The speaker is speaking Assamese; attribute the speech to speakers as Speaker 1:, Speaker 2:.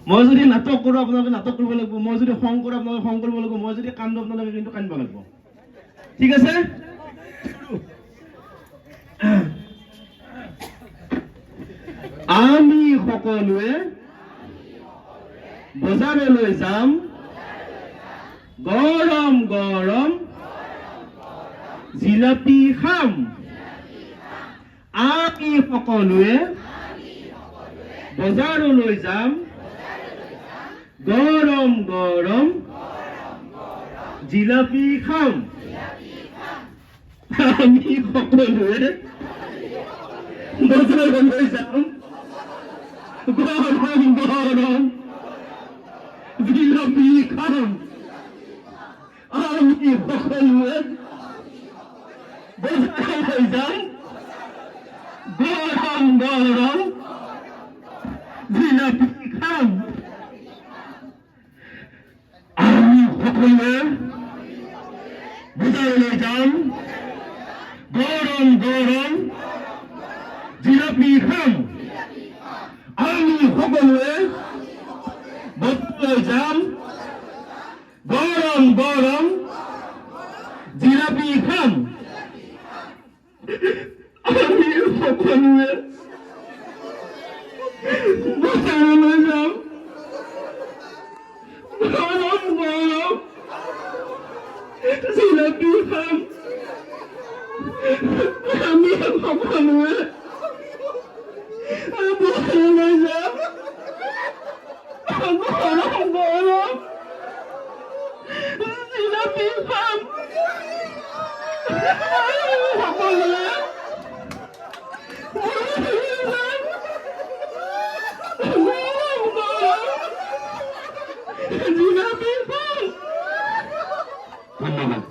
Speaker 1: মই যদি নাটক কৰোঁ আপোনালোকে নাটক কৰিব লাগিব, মই যদি খং কৰোঁ আপোনালোকে খং কৰিব লাগিব, মই যদি কান্দো আপোনালোকে কিন্তু কান্দিব লাগিব। ঠিক আছে? আমি সকলোৱে বজাৰলৈ যাম, গৰম গৰম জিলাপি খাম। আমি সকলোৱে বজাৰলৈ যাম, গৰম গৰম জিলাপি খাম। আমি সকলোৱে বজাৰলৈ যাম, গৰম গৰম জিলাপি খাম। আমি সকলোৱে বজাৰলৈ যাম, গৰম গৰম জিলাপি খাম। আমি সকলোৱে বজাৰলৈ যাম, গৰম গৰম জিলাপি খাম। আমি সকলোৱে বজাৰলৈ যাম, গৰম গৰম জিলাপি খাম। আমি সকলোৱে বজাৰলৈ যাম, গৰম গৰম জিলাপি খাম। আমি সকলোৱে বজাৰলৈ যাম, গৰম গৰম জিলাপি খাম। সকলোৱে জিলাপি খাম। ধন্যবাদ।